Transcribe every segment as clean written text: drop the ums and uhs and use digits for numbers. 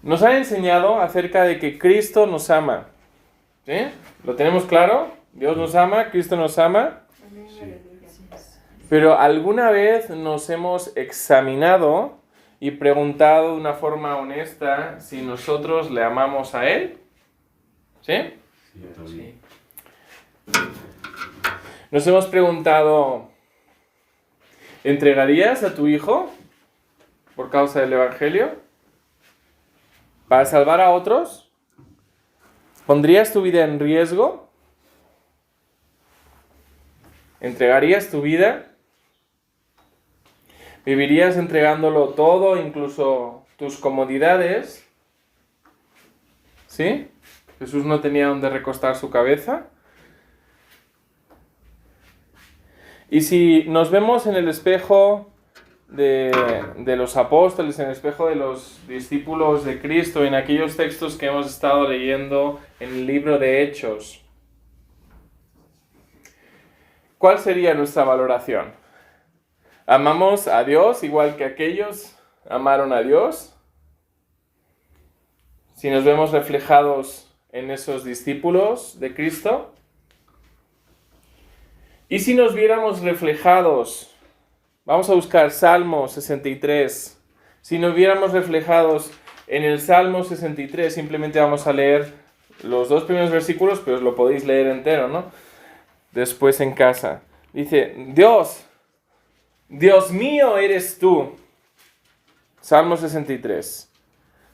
nos ha enseñado acerca de que Cristo nos ama. ¿Sí? ¿Lo tenemos claro? Dios nos ama, Cristo nos ama. Pero ¿alguna vez nos hemos examinado y preguntado de una forma honesta si nosotros le amamos a Él? ¿Sí? Sí. Nos hemos preguntado, ¿entregarías a tu hijo por causa del Evangelio? ¿Para salvar a otros? ¿Pondrías tu vida en riesgo? ¿Entregarías tu vida? ¿Vivirías entregándolo todo, incluso tus comodidades? ¿Sí? Jesús no tenía donde recostar su cabeza. Y si nos vemos en el espejo de los apóstoles, en el espejo de los discípulos de Cristo, en aquellos textos que hemos estado leyendo en el libro de Hechos, ¿cuál sería nuestra valoración? ¿Amamos a Dios igual que aquellos amaron a Dios? Si nos vemos reflejados en esos discípulos de Cristo. Y si nos viéramos reflejados, vamos a buscar Salmo 63. Si nos viéramos reflejados en el Salmo 63, simplemente vamos a leer los 2 primeros versículos, pero lo podéis leer entero, ¿no? Después en casa. Dice, Dios mío eres tú. Salmo 63.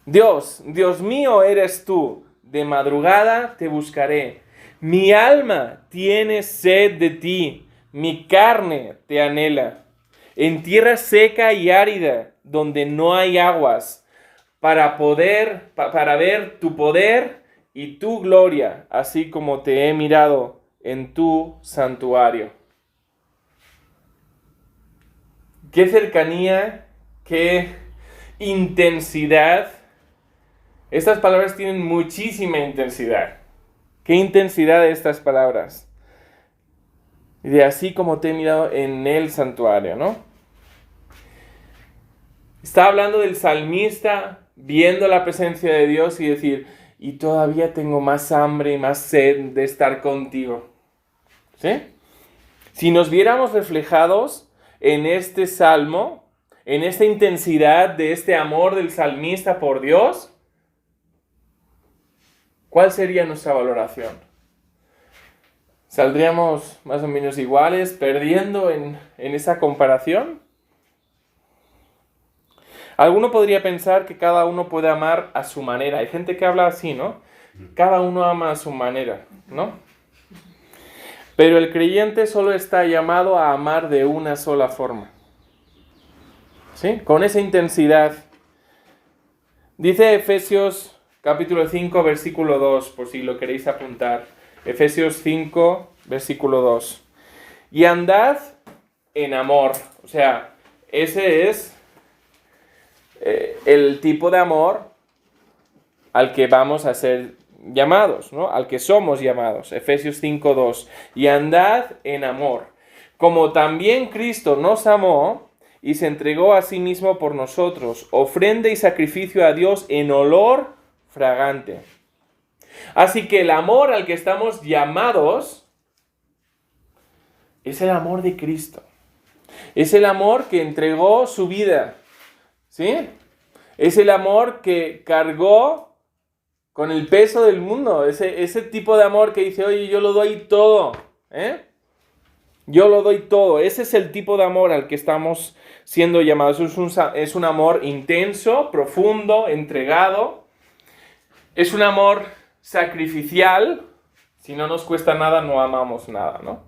Dios mío eres tú. De madrugada te buscaré. Mi alma tiene sed de ti. Mi carne te anhela. En tierra seca y árida, donde no hay aguas, para ver tu poder y tu gloria, así como te he mirado en tu santuario. Qué cercanía, qué intensidad. Estas palabras tienen muchísima intensidad. Qué intensidad de estas palabras. Y de así como te he mirado en el santuario, ¿no? Está hablando del salmista viendo la presencia de Dios y decir, y todavía tengo más hambre y más sed de estar contigo. ¿Sí? Si nos viéramos reflejados en este salmo, en esta intensidad de este amor del salmista por Dios, ¿cuál sería nuestra valoración? ¿Saldríamos más o menos iguales, perdiendo en esa comparación? Alguno podría pensar que cada uno puede amar a su manera. Hay gente que habla así, ¿no? Cada uno ama a su manera, ¿no? Pero el creyente solo está llamado a amar de una sola forma. ¿Sí? Con esa intensidad. Dice Efesios capítulo 5, versículo 2, por si lo queréis apuntar. Efesios 5, versículo 2. Y andad en amor. O sea, ese es el tipo de amor al que vamos a ser llamados, ¿no? Al que somos llamados. Efesios 5, 2. Y andad en amor, como también Cristo nos amó y se entregó a sí mismo por nosotros, ofrenda y sacrificio a Dios en olor fragante. Así que el amor al que estamos llamados es el amor de Cristo. Es el amor que entregó su vida. ¿Sí? Es el amor que cargó con el peso del mundo. Ese tipo de amor que dice, oye, yo lo doy todo. Yo lo doy todo. Ese es el tipo de amor al que estamos siendo llamados. Es un amor intenso, profundo, entregado. Es un amor sacrificial. Si no nos cuesta nada, no amamos nada, ¿no?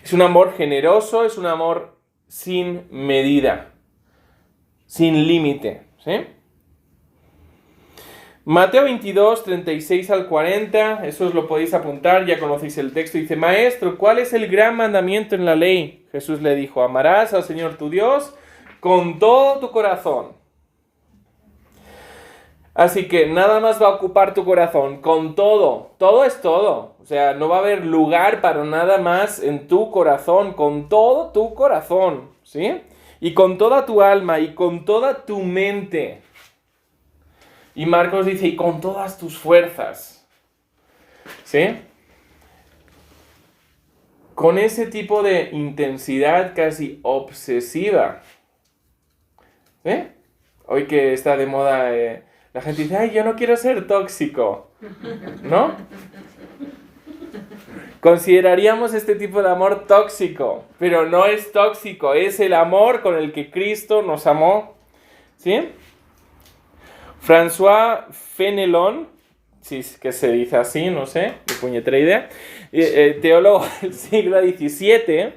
Es un amor generoso, es un amor sin medida, sin límite, ¿sí? Mateo 22, 36 al 40, eso os lo podéis apuntar, ya conocéis el texto. Dice, Maestro, ¿cuál es el gran mandamiento en la ley? Jesús le dijo, amarás al Señor tu Dios con todo tu corazón. Así que nada más va a ocupar tu corazón, con todo. Todo es todo. O sea, no va a haber lugar para nada más en tu corazón, con todo tu corazón, ¿sí? Y con toda tu alma y con toda tu mente. Y Marcos dice, y con todas tus fuerzas. ¿Sí? Con ese tipo de intensidad casi obsesiva. ¿Sí? Hoy que está de moda, la gente dice, ay, yo no quiero ser tóxico. ¿No? Consideraríamos este tipo de amor tóxico, pero no es tóxico, es el amor con el que Cristo nos amó. ¿Sí? François Fenelon, si es que se dice así, no sé, de puñetera idea, teólogo del siglo XVII,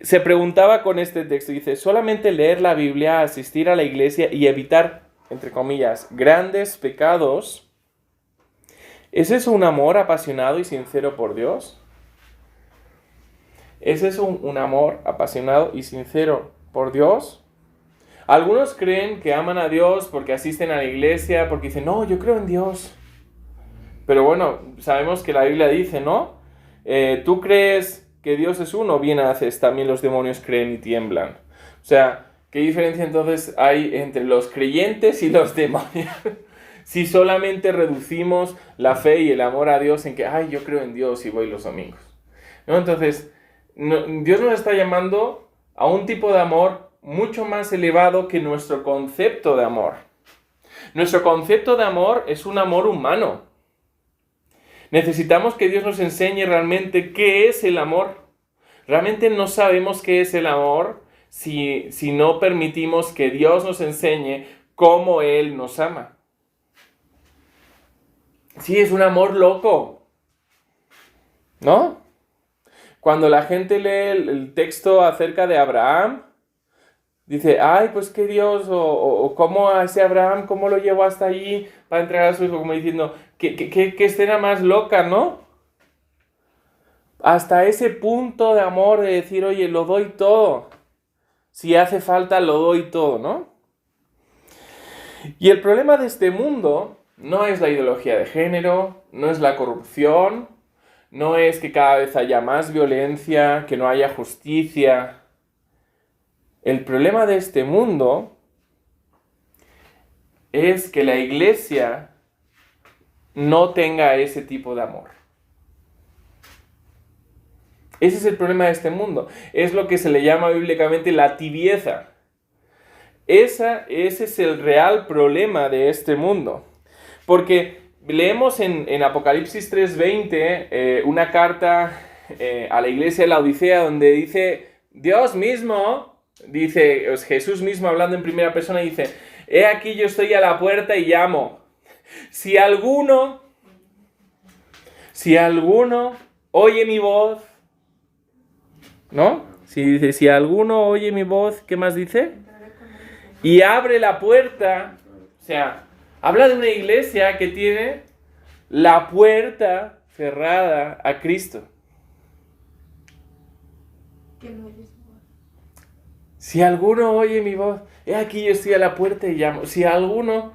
se preguntaba con este texto, dice, solamente leer la Biblia, asistir a la iglesia y evitar, entre comillas, grandes pecados, ¿es eso un amor apasionado y sincero por Dios? ¿Es eso un amor apasionado y sincero por Dios? Algunos creen que aman a Dios porque asisten a la iglesia, porque dicen, no, yo creo en Dios. Pero bueno, sabemos que la Biblia dice, ¿no? Tú crees que Dios es uno, bien haces, también los demonios creen y tiemblan. O sea, ¿qué diferencia entonces hay entre los creyentes y los demonios? Si solamente reducimos la fe y el amor a Dios en que, ay, yo creo en Dios y voy los domingos. ¿No? Entonces, Dios nos está llamando a un tipo de amor mucho más elevado que nuestro concepto de amor. Nuestro concepto de amor es un amor humano. Necesitamos que Dios nos enseñe realmente qué es el amor. Realmente no sabemos qué es el amor si no permitimos que Dios nos enseñe cómo Él nos ama. Sí, es un amor loco, ¿no? Cuando la gente lee el texto acerca de Abraham, dice, ay, pues que Dios, o cómo a ese Abraham, cómo lo llevó hasta allí para entregar a su hijo, como diciendo, qué escena más loca, ¿no? Hasta ese punto de amor de decir, oye, lo doy todo. Si hace falta, lo doy todo, ¿no? Y el problema de este mundo no es la ideología de género, no es la corrupción, no es que cada vez haya más violencia, que no haya justicia. El problema de este mundo es que la iglesia no tenga ese tipo de amor. Ese es el problema de este mundo. Es lo que se le llama bíblicamente la tibieza. Ese es el real problema de este mundo. Porque leemos en Apocalipsis 3:20 una carta a la iglesia de la Odisea donde dice Dios mismo, dice Jesús mismo hablando en primera persona, dice, he aquí yo estoy a la puerta y llamo. Si alguno oye mi voz, ¿no? Si alguno oye mi voz, ¿qué más dice? Y abre la puerta, o sea, habla de una iglesia que tiene la puerta cerrada a Cristo. Si alguno oye mi voz, he aquí yo estoy a la puerta y llamo. Si alguno,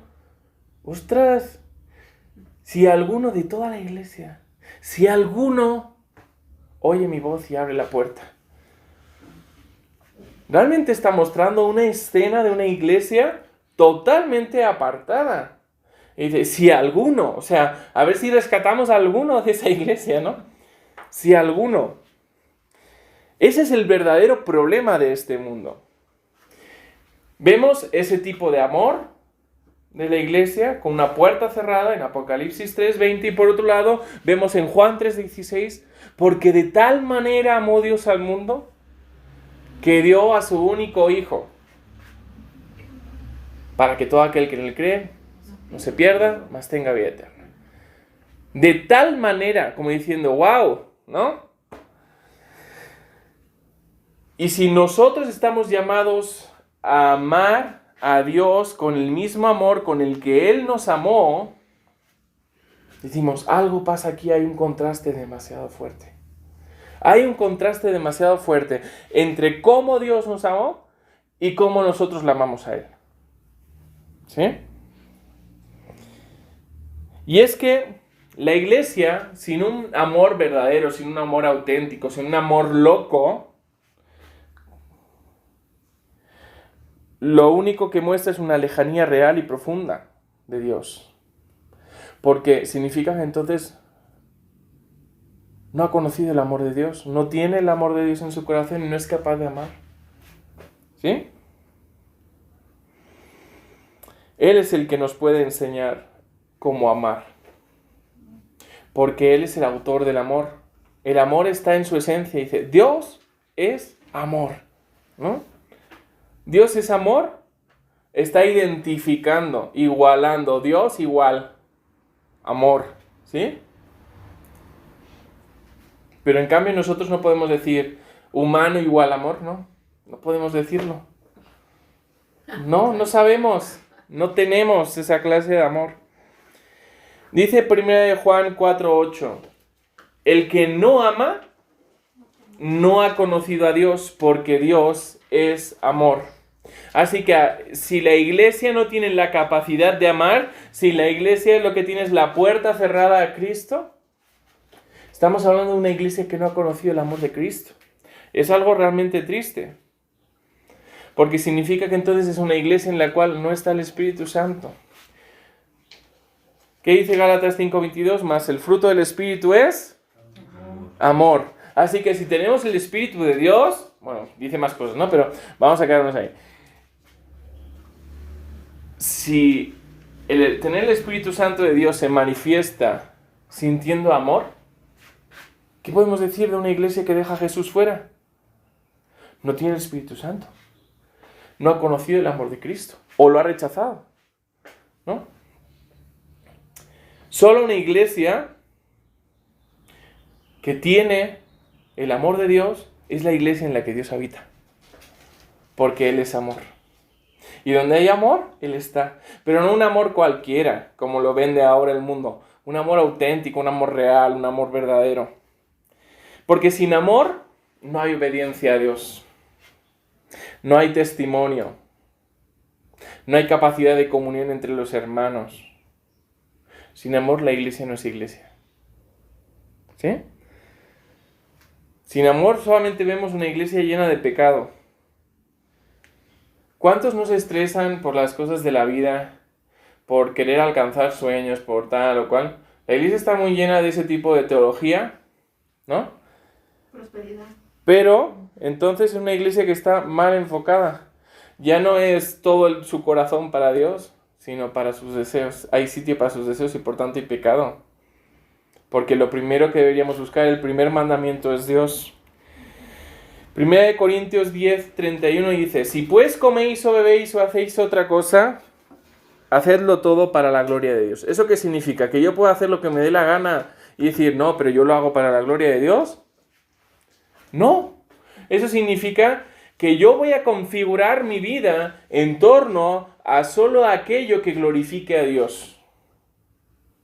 ostras, si alguno de toda la iglesia, si alguno oye mi voz y abre la puerta. Realmente está mostrando una escena de una iglesia totalmente apartada. Y dice, si alguno, o sea, a ver si rescatamos a alguno de esa iglesia, ¿no? Si alguno. Ese es el verdadero problema de este mundo. Vemos ese tipo de amor de la iglesia con una puerta cerrada en Apocalipsis 3:20 y por otro lado vemos en Juan 3:16, porque de tal manera amó Dios al mundo que dio a su único Hijo, para que todo aquel que en él cree no se pierda, mas tenga vida eterna. De tal manera, como diciendo, wow, ¿no? Y si nosotros estamos llamados a amar a Dios con el mismo amor con el que Él nos amó, decimos, algo pasa aquí, hay un contraste demasiado fuerte. Hay un contraste demasiado fuerte entre cómo Dios nos amó y cómo nosotros le amamos a Él. ¿Sí? Y es que la iglesia, sin un amor verdadero, sin un amor auténtico, sin un amor loco, lo único que muestra es una lejanía real y profunda de Dios. Porque significa que entonces no ha conocido el amor de Dios, no tiene el amor de Dios en su corazón y no es capaz de amar. ¿Sí? Él es el que nos puede enseñar cómo amar. Porque Él es el autor del amor. El amor está en su esencia. Dice, Dios es amor, ¿no? Dios es amor. Está identificando, igualando. Dios igual amor, ¿sí? Pero en cambio nosotros no podemos decir humano igual amor, ¿no? No podemos decirlo. No sabemos. No tenemos esa clase de amor. Dice 1 Juan 4:8. El que no ama no ha conocido a Dios porque Dios es amor. Así que si la iglesia no tiene la capacidad de amar, si la iglesia lo que tiene es la puerta cerrada a Cristo, estamos hablando de una iglesia que no ha conocido el amor de Cristo. Es algo realmente triste. Porque significa que entonces es una iglesia en la cual no está el Espíritu Santo. ¿Qué dice Gálatas 5:22? Más el fruto del Espíritu es amor. Así que si tenemos el Espíritu de Dios, bueno, dice más cosas, ¿no? Pero vamos a quedarnos ahí. Si tener el Espíritu Santo de Dios se manifiesta sintiendo amor, ¿qué podemos decir de una iglesia que deja a Jesús fuera? No tiene el Espíritu Santo. No ha conocido el amor de Cristo. O lo ha rechazado, ¿no? Solo una iglesia que tiene el amor de Dios es la iglesia en la que Dios habita. Porque Él es amor. Y donde hay amor, Él está. Pero no un amor cualquiera, como lo vende ahora el mundo. Un amor auténtico, un amor real, un amor verdadero. Porque sin amor no hay obediencia a Dios. No hay testimonio. No hay capacidad de comunión entre los hermanos. Sin amor la iglesia no es iglesia. ¿Sí? Sin amor solamente vemos una iglesia llena de pecado. ¿Cuántos no se estresan por las cosas de la vida? Por querer alcanzar sueños, por tal o cual. La iglesia está muy llena de ese tipo de teología, ¿no? Prosperidad. Pero entonces es una iglesia que está mal enfocada. Ya no es todo su corazón para Dios, sino para sus deseos. Hay sitio para sus deseos y por tanto hay pecado. Porque lo primero que deberíamos buscar, el primer mandamiento es Dios. 1 Corintios 10:31 dice, si pues coméis o bebéis o hacéis otra cosa, hacedlo todo para la gloria de Dios. ¿Eso qué significa? ¿Que yo puedo hacer lo que me dé la gana y decir, no, pero yo lo hago para la gloria de Dios? No. Eso significa que yo voy a configurar mi vida en torno a solo aquello que glorifique a Dios.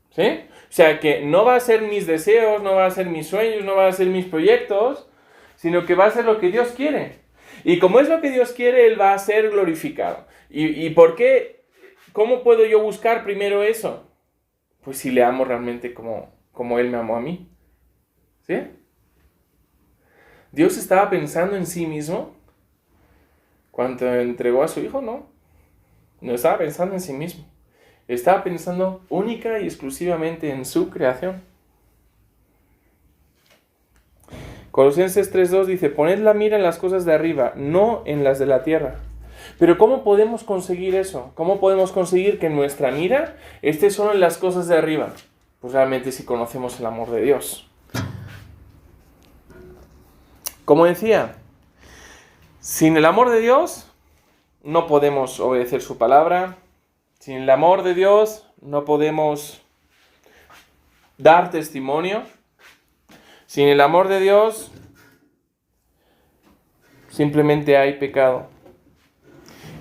¿Sí? O sea, que no va a ser mis deseos, no va a ser mis sueños, no va a ser mis proyectos, sino que va a ser lo que Dios quiere. Y como es lo que Dios quiere, Él va a ser glorificado. ¿Y por qué? ¿Cómo puedo yo buscar primero eso? Pues si le amo realmente como Él me amó a mí. ¿Sí? ¿Dios estaba pensando en sí mismo cuando entregó a su Hijo? No estaba pensando en sí mismo. Estaba pensando única y exclusivamente en su creación. Colosenses 3:2 dice, poned la mira en las cosas de arriba, no en las de la tierra. Pero ¿cómo podemos conseguir eso? ¿Cómo podemos conseguir que nuestra mira esté solo en las cosas de arriba? Pues realmente si conocemos el amor de Dios. Como decía, sin el amor de Dios no podemos obedecer su palabra. Sin el amor de Dios no podemos dar testimonio. Sin el amor de Dios simplemente hay pecado.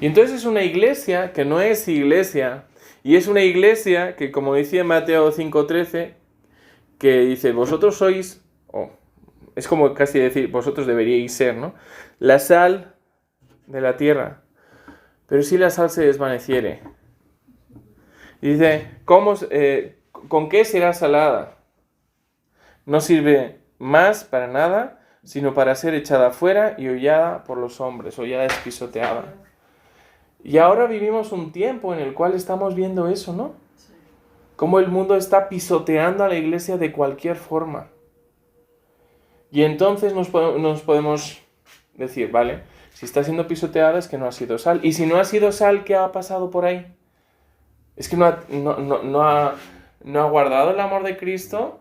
Y entonces es una iglesia que no es iglesia. Y es una iglesia que, como decía Mateo 5:13, que dice, vosotros sois, es como casi decir, vosotros deberíais ser, ¿no? La sal de la tierra. Pero si la sal se desvaneciere. Y dice, ¿con qué será salada? No sirve más para nada, sino para ser echada fuera y hollada por los hombres, hollada es pisoteada. Y ahora vivimos un tiempo en el cual estamos viendo eso, ¿no? Cómo el mundo está pisoteando a la iglesia de cualquier forma. Y entonces nos podemos decir, vale, si está siendo pisoteada es que no ha sido sal. Y si no ha sido sal, ¿qué ha pasado por ahí? Es que no ha guardado el amor de Cristo.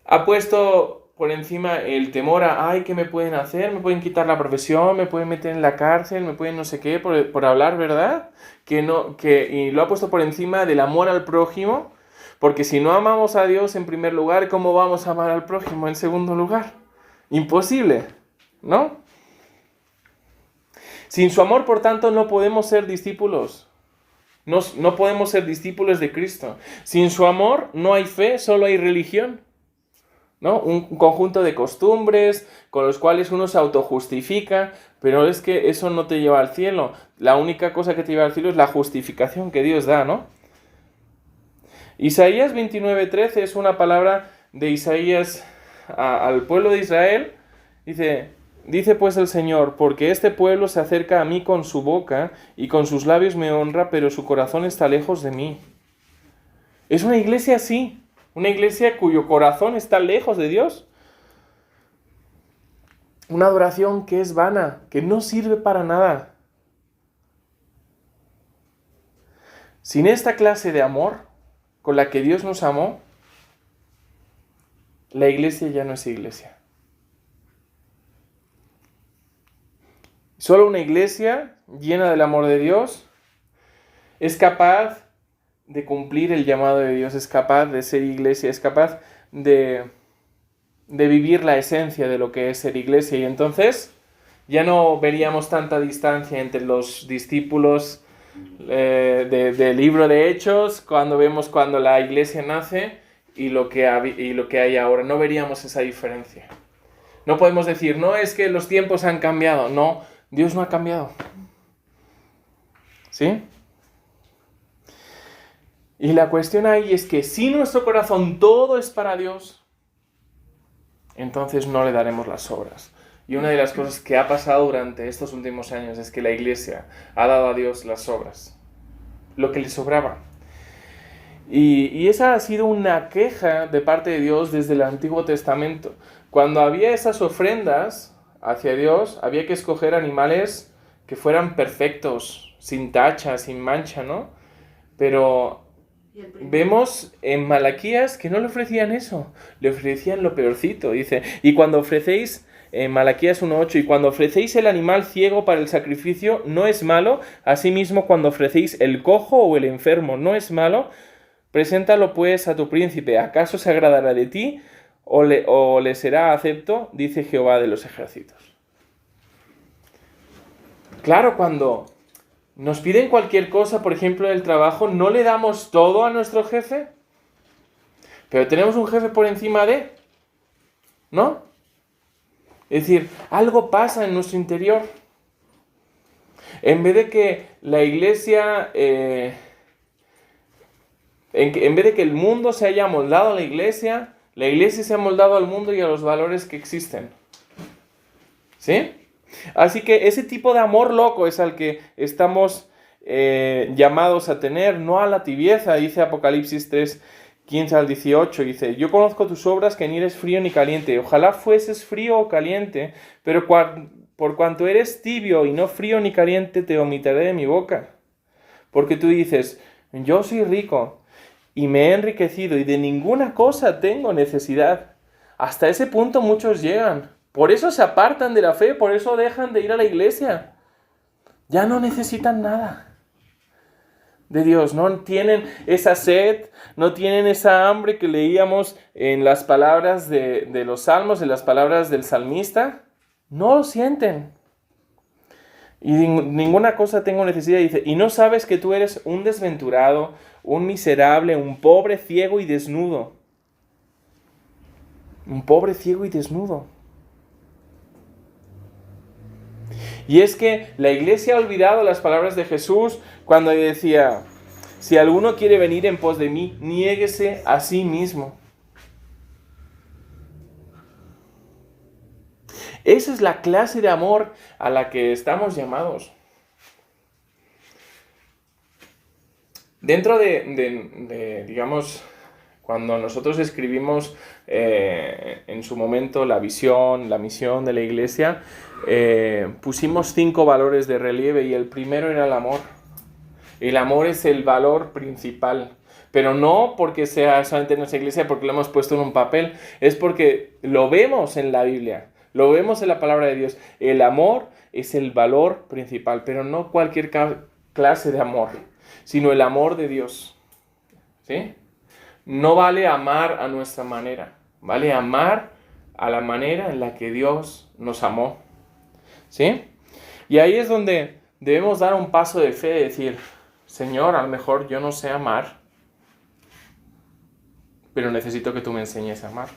Ha puesto por encima el temor a, ay, ¿qué me pueden hacer? Me pueden quitar la profesión, me pueden meter en la cárcel, me pueden no sé qué por hablar, ¿verdad? Y lo ha puesto por encima del amor al prójimo, porque si no amamos a Dios en primer lugar, ¿cómo vamos a amar al prójimo en segundo lugar? Imposible, ¿no? Sin su amor, por tanto, no podemos ser discípulos. No podemos ser discípulos de Cristo. Sin su amor no hay fe, solo hay religión, ¿no? Un conjunto de costumbres con los cuales uno se autojustifica, pero es que eso no te lleva al cielo. La única cosa que te lleva al cielo es la justificación que Dios da, ¿no? Isaías 29:13 es una palabra de Isaías al pueblo de Israel. Dice pues el Señor, porque este pueblo se acerca a mí con su boca y con sus labios me honra, pero su corazón está lejos de mí. Es una iglesia así, una iglesia cuyo corazón está lejos de Dios. Una adoración que es vana, que no sirve para nada. Sin esta clase de amor con la que Dios nos amó, la iglesia ya no es iglesia. Solo una iglesia llena del amor de Dios es capaz de cumplir el llamado de Dios, es capaz de ser iglesia, es capaz de vivir la esencia de lo que es ser iglesia. Y entonces ya no veríamos tanta distancia entre los discípulos del libro de Hechos, cuando la iglesia nace y lo que hay ahora. No veríamos esa diferencia. No podemos decir, no, es que los tiempos han cambiado. No, Dios no ha cambiado. ¿Sí? Y la cuestión ahí es que si nuestro corazón todo es para Dios, entonces no le daremos las obras. Y una de las cosas que ha pasado durante estos últimos años es que la iglesia ha dado a Dios las obras, lo que le sobraba. Y esa ha sido una queja de parte de Dios desde el Antiguo Testamento. Cuando había esas ofrendas hacia Dios, había que escoger animales que fueran perfectos, sin tacha, sin mancha, ¿no? Pero vemos en Malaquías que no le ofrecían eso, le ofrecían lo peorcito, dice, y cuando ofrecéis, en Malaquías 1:8, y cuando ofrecéis el animal ciego para el sacrificio, no es malo, asimismo cuando ofrecéis el cojo o el enfermo, no es malo, preséntalo pues a tu príncipe, ¿acaso se agradará de ti o le será acepto? Dice Jehová de los ejércitos. Claro, cuando nos piden cualquier cosa, por ejemplo, del trabajo, no le damos todo a nuestro jefe, pero tenemos un jefe por encima de, ¿no? Es decir, algo pasa en nuestro interior. En vez de que la iglesia, en vez de que el mundo se haya moldado a la iglesia se ha moldado al mundo y a los valores que existen. ¿Sí? Así que ese tipo de amor loco es al que estamos llamados a tener, no a la tibieza. Dice Apocalipsis 3:15-18, dice, yo conozco tus obras, que ni eres frío ni caliente. Ojalá fueses frío o caliente, pero por cuanto eres tibio y no frío ni caliente, te vomitaré de mi boca. Porque tú dices, yo soy rico y me he enriquecido y de ninguna cosa tengo necesidad. Hasta ese punto muchos llegan. Por eso se apartan de la fe, por eso dejan de ir a la iglesia. Ya no necesitan nada de Dios, no tienen esa sed, no tienen esa hambre que leíamos en las palabras de los salmos, en las palabras del salmista. No lo sienten. Y ninguna cosa tengo necesidad, dice, y no sabes que tú eres un desventurado, un miserable, un pobre, ciego y desnudo. Un pobre, ciego y desnudo. Y es que la iglesia ha olvidado las palabras de Jesús cuando decía, si alguno quiere venir en pos de mí, niéguese a sí mismo. Esa es la clase de amor a la que estamos llamados. Dentro digamos, cuando nosotros escribimos en su momento la visión, la misión de la iglesia, pusimos 5 valores de relieve y el primero era el amor. El amor es el valor principal, pero no porque sea solamente en nuestra iglesia, porque lo hemos puesto en un papel, es porque lo vemos en la Biblia, lo vemos en la palabra de Dios. El amor es el valor principal, pero no cualquier clase de amor, sino el amor de Dios, ¿sí? No vale amar a nuestra manera, vale amar a la manera en la que Dios nos amó, ¿sí? Y ahí es donde debemos dar un paso de fe y decir, Señor, a lo mejor yo no sé amar, pero necesito que tú me enseñes a amar.